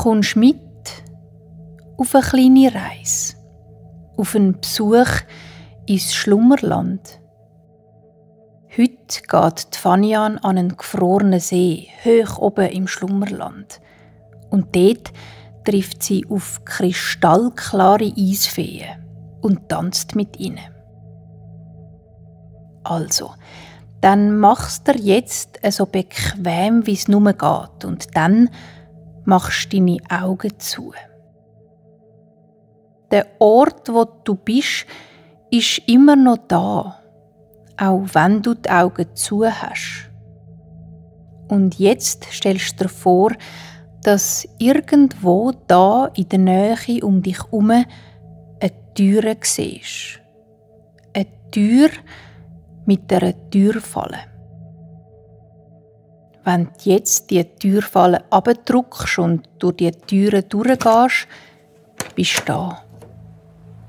kommst mit auf eine kleine Reise, auf einen Besuch ins Schlummerland. Heute geht Fanian an einen gefrorenen See, hoch oben im Schlummerland. Und dort trifft sie auf kristallklare Eisfeen und tanzt mit ihnen. Also, dann machst du dir jetzt so bequem, wie es nur geht, und dann machst du deine Augen zu. Der Ort, wo du bist, ist immer noch da, auch wenn du die Augen zu hast. Und jetzt stellst du dir vor, dass irgendwo da in der Nähe um dich herum eine Tür siehst. Eine Tür mit einer Türfalle. Wenn du jetzt die Türfalle abdrückst und durch die Türen durchgehst, bist du da.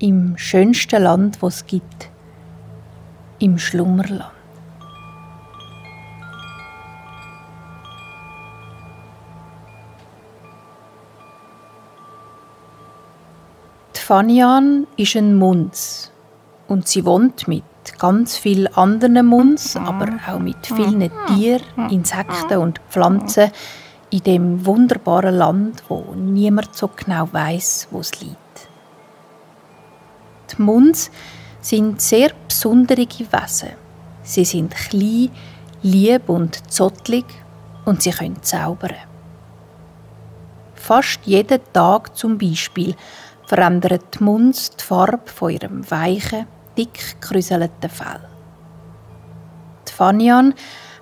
Im schönsten Land, das es gibt. Im Schlummerland. Fanian ist ein Munz und sie wohnt mit ganz vielen anderen Munz, aber auch mit vielen Tieren, Insekten und Pflanzen in dem wunderbaren Land, wo niemand so genau weiss, wo es liegt. Die Munz sind sehr besondere Wesen. Sie sind klein, lieb und zottelig und sie können zaubern. Fast jeden Tag zum Beispiel verändert die Munz die Farbe von ihrem weichen, dick gekräuselten Fell. Die Fanian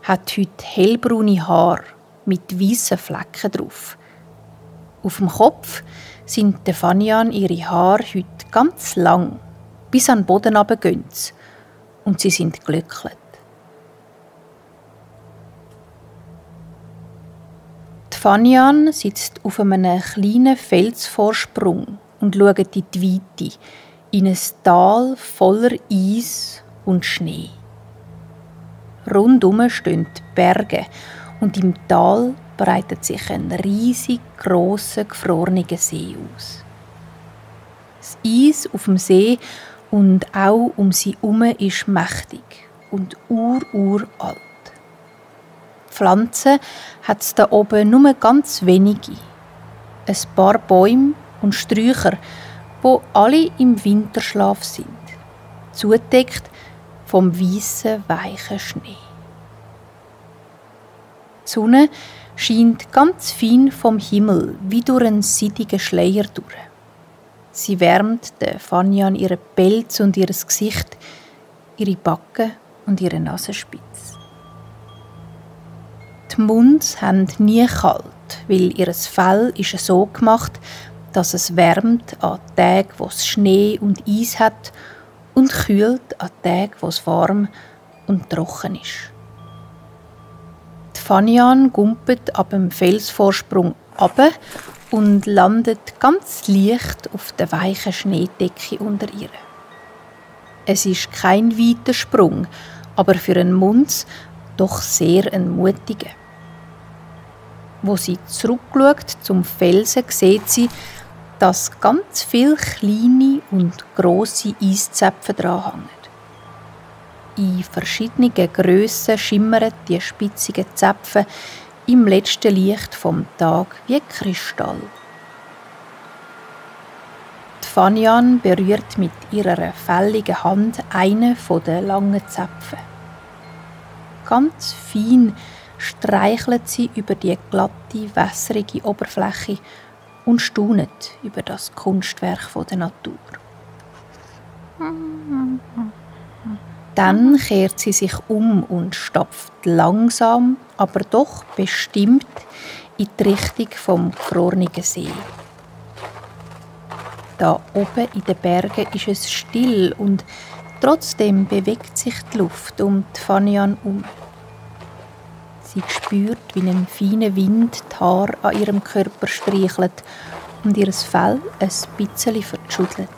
hat heute hellbraune Haare mit weißen Flecken drauf. Auf dem Kopf sind der Fanian ihre Haare heute ganz lang, bis an den Boden runtergehen und sie sind glücklich. Die Fanian sitzt auf einem kleinen Felsvorsprung und schaut in die Weite, in ein Tal voller Eis und Schnee. Rundum stehen die Berge und im Tal breitet sich ein riesig grosser, gefrorener See aus. Das Eis auf dem See und auch um sie herum ist mächtig und uralt. Pflanzen hat es da oben nur ganz wenige. Ein paar Bäume und Sträucher, wo alle im Winterschlaf sind, zugedeckt vom weißen, weichen Schnee. Die Sonne scheint ganz fein vom Himmel wie durch einen seidigen Schleier durch. Sie wärmt der Fanian ihren Pelz und ihr Gesicht, ihre Backen und ihre Nasenspitze. Die Munz haben nie kalt, weil ihr Fell ist so gemacht, dass es wärmt an Tagen, wo es Schnee und Eis hat, und kühlt an Tagen, wo es warm und trocken ist. Die Fanian gumpet ab dem Felsvorsprung ab und landet ganz leicht auf der weichen Schneedecke unter ihr. Es ist kein weiter Sprung, aber für einen Munz doch sehr ein mutiger. Wo sie zurückschaut zum Felsen, sieht sie, dass ganz viele kleine und grosse Eiszäpfe dran hängen. In verschiedenen Grössen schimmern die spitzigen Zäpfe im letzten Licht vom Tag wie Kristall. Die Fanian berührt mit ihrer fälligen Hand einen der langen Zäpfe. Ganz fein streichelt sie über die glatte, wässrige Oberfläche und staunet über das Kunstwerk der Natur. Dann kehrt sie sich um und stapft langsam, aber doch bestimmt in die Richtung vom gefrorenen See. Da oben in den Bergen ist es still und trotzdem bewegt sich die Luft um die Fanian um. Sie spürt, wie ein feiner Wind die Haare an ihrem Körper streichelt und ihr Fell ein bisschen verschüttelt.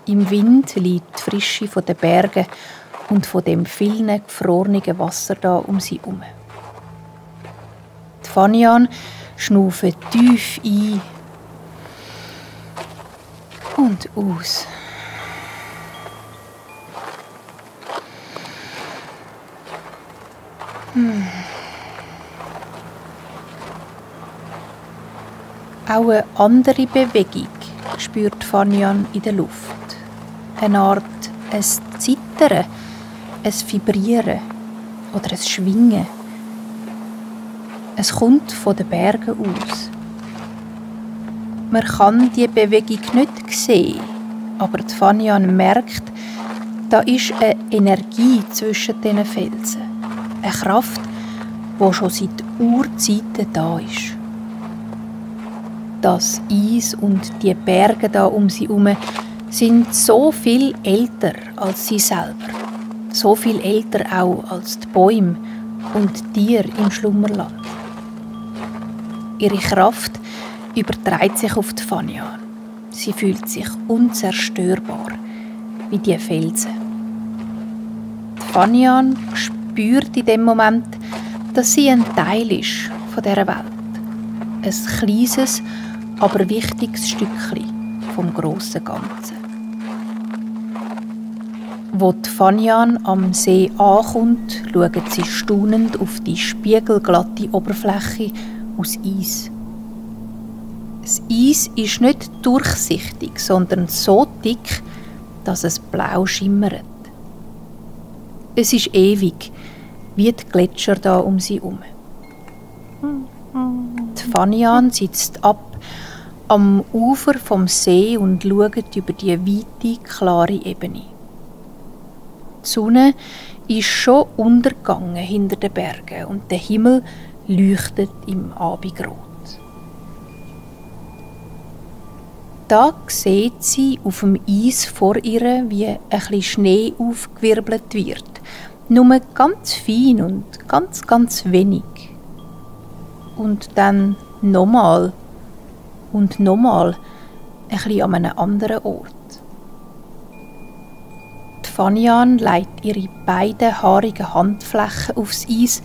Im Wind liegt die Frische der Berge und von dem vielen gefrorenen Wasser da um sie herum. Die Fanian Schnaufe tief ein und aus. Auch eine andere Bewegung spürt Fanian in der Luft. Eine Art ein Zittern, ein Vibrieren oder ein Schwingen. Es kommt von den Bergen aus. Man kann die Bewegung nicht sehen, aber Fanian merkt, da ist eine Energie zwischen diesen Felsen. Eine Kraft, die schon seit Urzeiten da ist. Das Eis und die Berge da um sie herum sind so viel älter als sie selber. So viel älter auch als die Bäume und Tiere im Schlummerland. Ihre Kraft überträgt sich auf die Fanian. Sie fühlt sich unzerstörbar, wie die Felsen. Die Fanian spürt in dem Moment, dass sie ein Teil ist von dieser Welt. Ein kleines, aber wichtiges Stückchen vom grossen Ganzen. Wo die Fanian am See ankommt, schaut sie staunend auf die spiegelglatte Oberfläche aus Eis. Das Eis ist nicht durchsichtig, sondern so dick, dass es blau schimmert. Es ist ewig, wie die Gletscher da um sie herum. Die Fanian sitzt ab am Ufer vom See und schaut über die weite, klare Ebene. Die Sonne ist schon untergegangen hinter den Bergen und der Himmel leuchtet im Abendrot. Da sieht sie auf dem Eis vor ihr, wie ein bisschen Schnee aufgewirbelt wird. Nur ganz fein und ganz, ganz wenig. Und dann nochmal und nochmal, ein bisschen an einem anderen Ort. Die Fanian legt ihre beiden haarigen Handflächen aufs Eis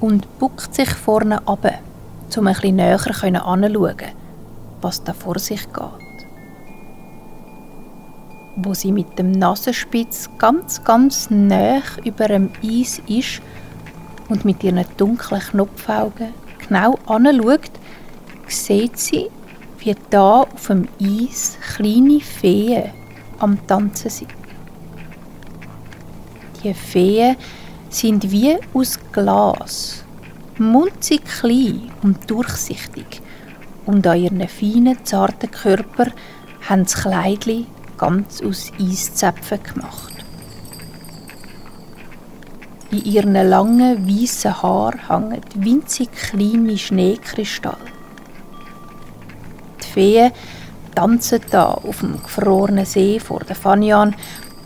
und buckt sich vorne runter, um ein bisschen näher hinzuschauen, was da vor sich geht. Wo sie mit dem Nasenspitz ganz, ganz nah über dem Eis ist und mit ihren dunklen Knopfaugen genau anschaut, sieht sie, wie da auf dem Eis kleine Feen am Tanzen sind. Die Feen sind wie aus Glas, munzig klein und durchsichtig, und an ihren feinen, zarten Körper haben das Kleidchen ganz aus Eiszäpfen gemacht. In ihren langen, weißen Haaren hängen winzig kleine Schneekristalle. Die Feen tanzen da auf dem gefrorenen See vor der Fanian,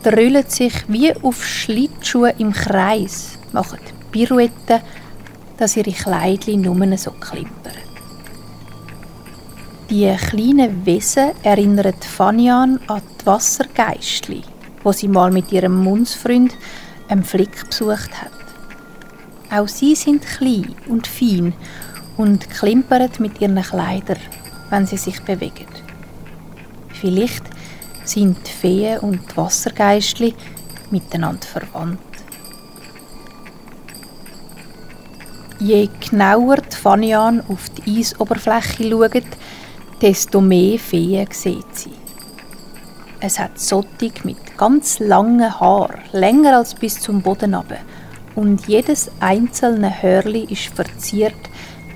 drüllen sich wie auf Schlittschuhe im Kreis, machen Pirouetten, dass ihre Kleidchen nur so klimpern. Die kleinen Wesen erinnern Fanian an die Wassergeistli, wo sie mal mit ihrem Mundsfreund einen Flick besucht hat. Auch sie sind klein und fein und klimpern mit ihren Kleidern, wenn sie sich bewegen. Vielleicht sind die Feen und die Wassergeistli miteinander verwandt. Je genauer die Fanian auf die Eisoberfläche schaut, desto mehr Feen sieht sie. Es hat Sottig mit ganz langen Haaren, länger als bis zum Boden runter, und jedes einzelne Hörli ist verziert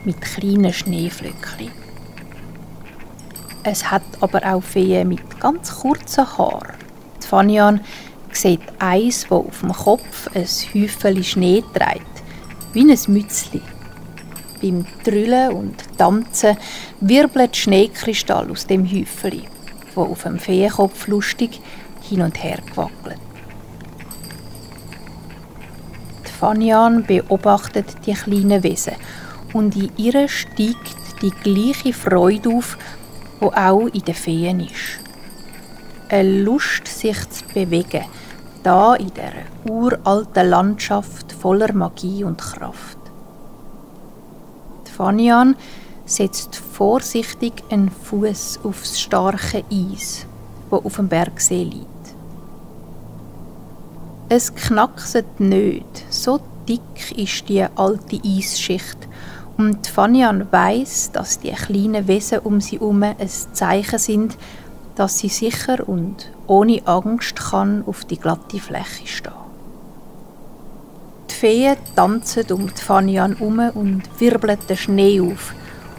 mit kleinen Schneeflöckchen. Es hat aber auch Feen mit ganz kurzen Haaren. Die Fanian sieht eins, das auf dem Kopf ein Häufchen Schnee trägt, wie ein Mützli. Beim Trüllen und Tanzen wirbelt Schneekristall aus dem Häufchen, wo auf dem Feenkopf lustig hin und her gewackelt. Die Fanian beobachtet die kleinen Wesen und in ihr steigt die gleiche Freude auf, die auch in den Feen ist. Eine Lust, sich zu bewegen, da in dieser uralten Landschaft voller Magie und Kraft. Die Fanian setzt vorsichtig einen Fuß aufs starke Eis, wo auf dem Bergsee liegt. Es knackset nicht, so dick ist die alte Eisschicht, und Fanian weiss, dass die kleinen Wesen um sie herum ein Zeichen sind, dass sie sicher und ohne Angst kann auf die glatte Fläche stehen. Die Feen tanzen um die Fanian herum und wirbeln den Schnee auf,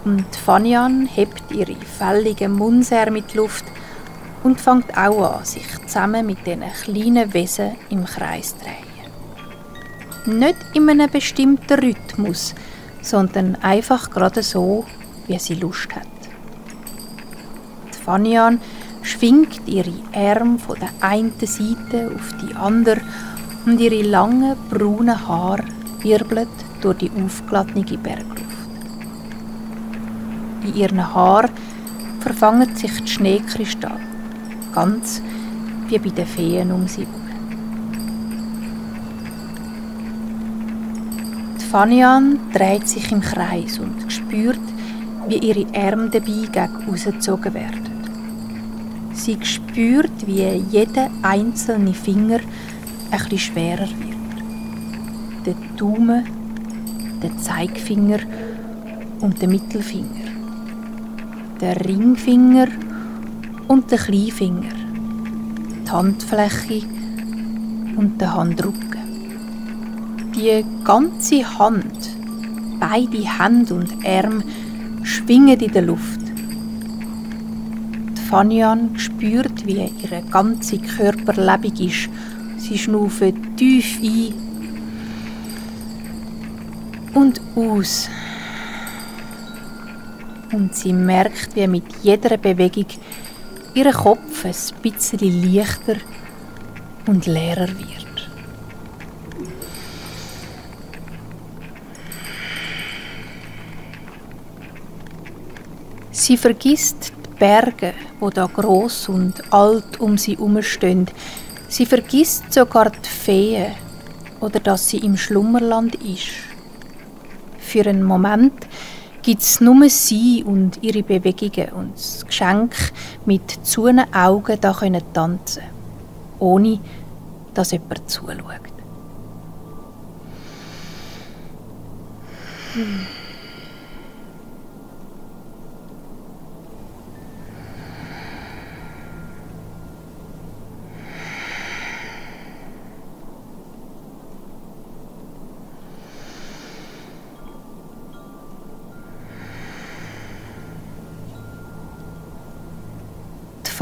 und Fanian hebt ihre fälligen Mundsärme in die Luft und fängt auch an, sich zusammen mit diesen kleinen Wesen im Kreis zu drehen. Nicht in einem bestimmten Rhythmus, sondern einfach gerade so, wie sie Lust hat. Die Fanian schwingt ihre Arme von der einen Seite auf die andere und ihre langen, braunen Haare wirbeln durch die aufgeladene Bergluft. In ihren Haaren verfangen sich die Schneekristalle, ganz wie bei den Feen um sie herum. Die Fanian dreht sich im Kreis und spürt, wie ihre Arme dabei gegen rausgezogen werden. Sie spürt, wie jeder einzelne Finger ein bisschen schwerer wird. Der Daumen, der Zeigefinger und der Mittelfinger. Der Ringfinger und der Kleinfinger. Die Handfläche und der Handrücken. Die ganze Hand, beide Hände und Arme schwingen in der Luft. Die Fanian spürt, wie ihr ganzer Körper lebendig ist. Sie schnauft tief ein und aus. Und sie merkt, wie mit jeder Bewegung ihr Kopf ein bisschen leichter und leerer wird. Sie vergisst die Berge, die da gross und alt um sie herumstehen. Sie vergisst sogar die Feen oder dass sie im Schlummerland ist. Für einen Moment gibt es nur sie und ihre Bewegungen und das Geschenk, mit zugehenden Augen da tanzen können, ohne dass jemand zuschaut.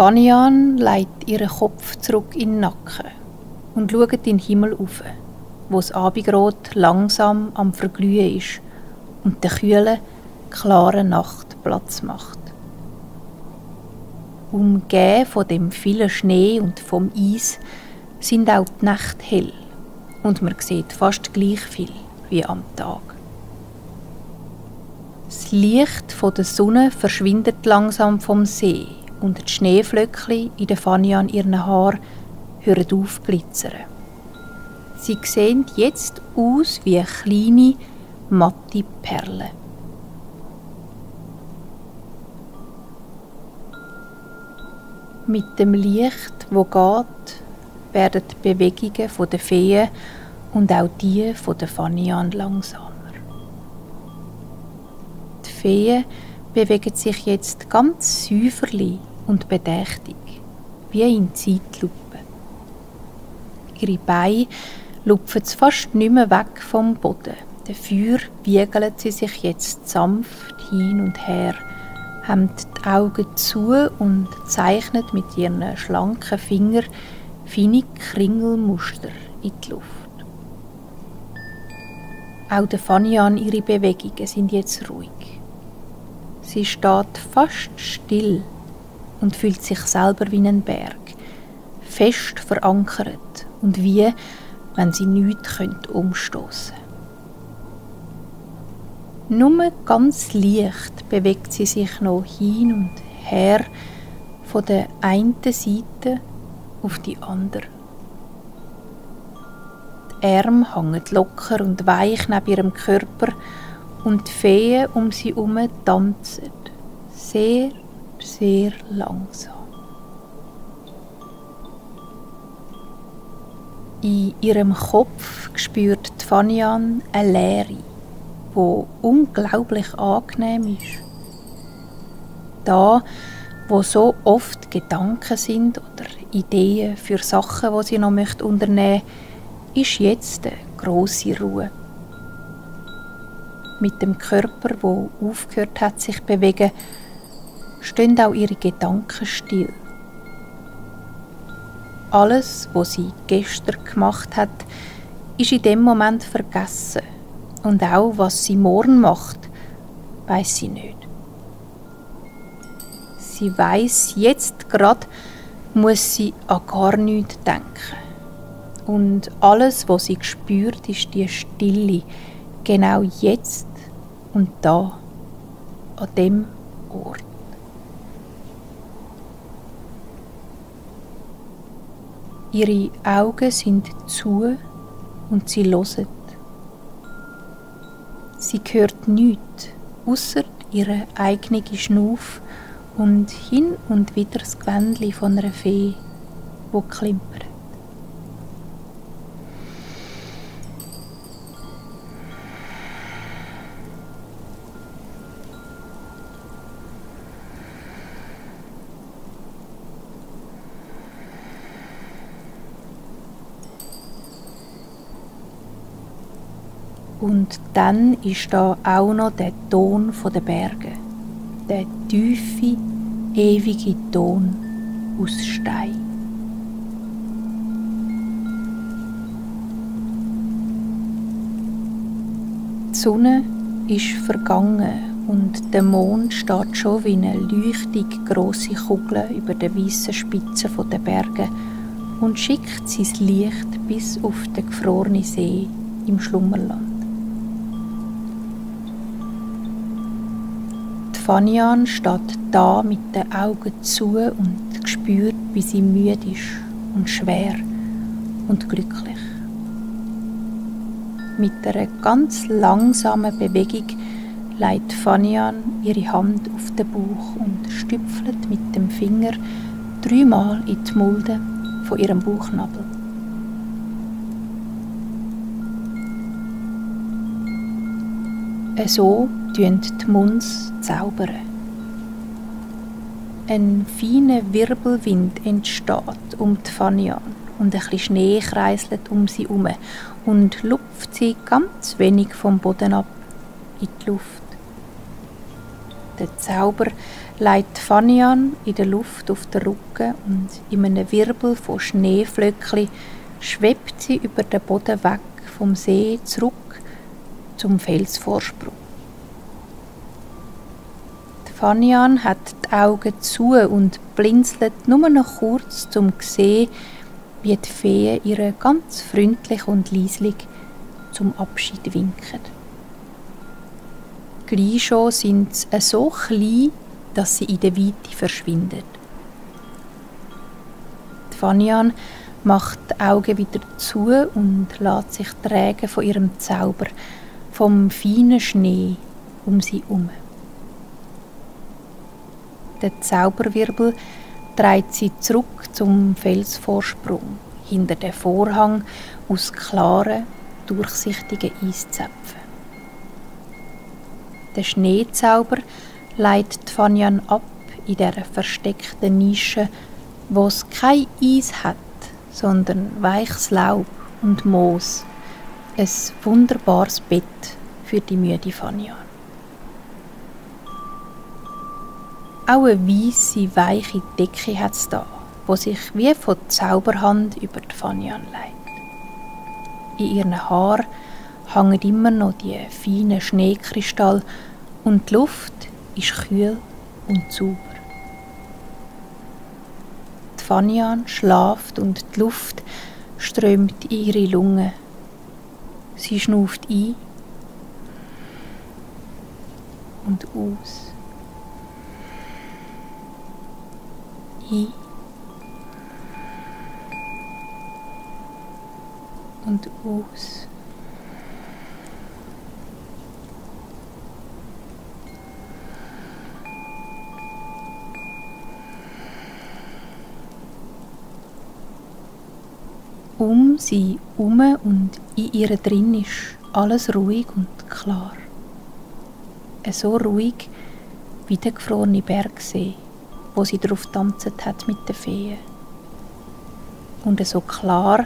Fanian legt ihren Kopf zurück in den Nacken und schaut in den Himmel auf, wo das Abendrot langsam am Verglühen ist und der kühlen, klaren Nacht Platz macht. Umgeben von dem vielen Schnee und vom Eis sind auch die Nächte hell und man sieht fast gleich viel wie am Tag. Das Licht von der Sonne verschwindet langsam vom See und die Schneeflöckchen in den Fanian ihren Haaren hören auf zu glitzern. Sie sehen jetzt aus wie kleine, matte Perlen. Mit dem Licht, das geht, werden die Bewegungen der Feen und auch die der Fanian langsamer. Die Feen bewegen sich jetzt ganz säuferlich und bedächtig, wie in Zeitlupe. Ihre Beine lupfen fast nicht mehr weg vom Boden. Dafür wiegeln sie sich jetzt sanft hin und her, haben die Augen zu und zeichnen mit ihren schlanken Fingern feine Kringelmuster in die Luft. Auch der Fanian, ihre Bewegungen sind jetzt ruhig. Sie steht fast still und fühlt sich selber wie ein Berg, fest verankert und wie, wenn sie nichts umstoßen könnte. Nur ganz leicht bewegt sie sich noch hin und her von der einen Seite auf die andere. Die Arme hängen locker und weich neben ihrem Körper und die Feen um sie herum tanzen, sehr, sehr langsam. In ihrem Kopf spürt Fanian eine Leere, die unglaublich angenehm ist. Da, wo so oft Gedanken sind oder Ideen für Sachen, die sie noch unternehmen möchte, ist jetzt eine grosse Ruhe. Mit dem Körper, der aufgehört hat, sich zu bewegen, stehen auch ihre Gedanken still. Alles, was sie gestern gemacht hat, ist in dem Moment vergessen. Und auch, was sie morgen macht, weiss sie nicht. Sie weiss, jetzt gerade muss sie an gar nichts denken. Und alles, was sie spürt, ist die Stille, genau jetzt und da, an dem Ort. Ihre Augen sind zu und sie hört. Sie hört nichts, ausser ihren eigenen Schnuff und hin und wieder das Gewändchen von einer Fee, die klimpert. Und dann ist da auch noch der Ton der Berge, der tiefe, ewige Ton aus Stein. Die Sonne ist vergangen und der Mond steht schon wie eine leuchtig grosse Kugel über den weißen Spitzen der Berge und schickt sein Licht bis auf den gefrorenen See im Schlummerland. Fanian steht da mit den Augen zu und spürt, wie sie müde ist und schwer und glücklich. Mit einer ganz langsamen Bewegung legt Fanian ihre Hand auf den Bauch und stüpfelt mit dem Finger 3-mal in die Mulde von ihrem Bauchnabel. So tun die Muns zaubern. Ein feiner Wirbelwind entsteht um die Fanian und ein bisschen Schnee kreiselt um sie herum und lupft sie ganz wenig vom Boden ab in die Luft. Der Zauber legt Fanian in der Luft auf den Rücken und in einem Wirbel von Schneeflöckchen schwebt sie über den Boden weg vom See zurück zum Felsvorsprung. Fanian hat die Augen zu und blinzelt nur noch kurz, um zu sehen, wie die Feen ihr ganz freundlich und leislich zum Abschied winken. Gleich schon sind sie so klein, dass sie in der Weite verschwinden. Fanian macht die Augen wieder zu und lässt sich tragen von ihrem Zauber, vom feinen Schnee um sie herum. Der Zauberwirbel trägt sie zurück zum Felsvorsprung, hinter den Vorhang aus klaren, durchsichtigen Eiszäpfen. Der Schneezauber leitet Fanian ab in dieser versteckten Nische, wo es kein Eis hat, sondern weiches Laub und Moos. Ein wunderbares Bett für die müde Fanian. Auch eine weisse, weiche Decke hat es da, die sich wie von Zauberhand über die Fanian legt. In ihren Haaren hängen immer noch die feinen Schneekristalle und die Luft ist kühl und sauber. Die Fanian schläft und die Luft strömt in ihre Lungen. Sie schnauft ein und aus. Ein und aus. Um sie herum und in ihr drin ist alles ruhig und klar. So ruhig wie der gefrorene Bergsee, wo sie drauf tanzt hat mit den Feen. Und so klar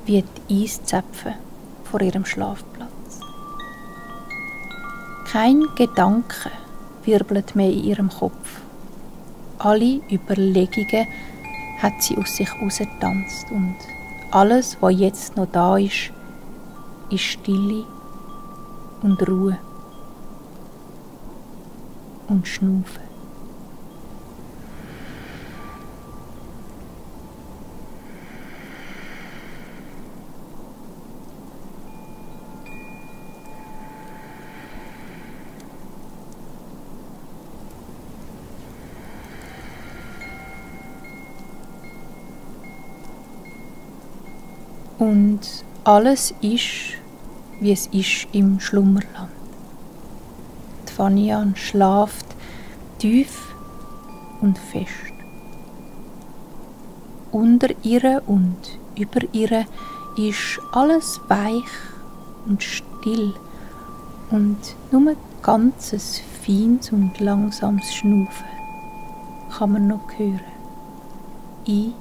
wie die Eiszäpfe vor ihrem Schlafplatz. Kein Gedanke wirbelt mehr in ihrem Kopf. Alle Überlegungen hat sie aus sich rausgetanzt und alles, was jetzt noch da ist Stille und Ruhe und Schnaufen. Und alles ist, wie es ist im Schlummerland. Die Fanian schlaft tief und fest. Unter ihr und über ihr ist alles weich und still und nur ganzes feines und langsames Schnaufen kann man noch hören. Ein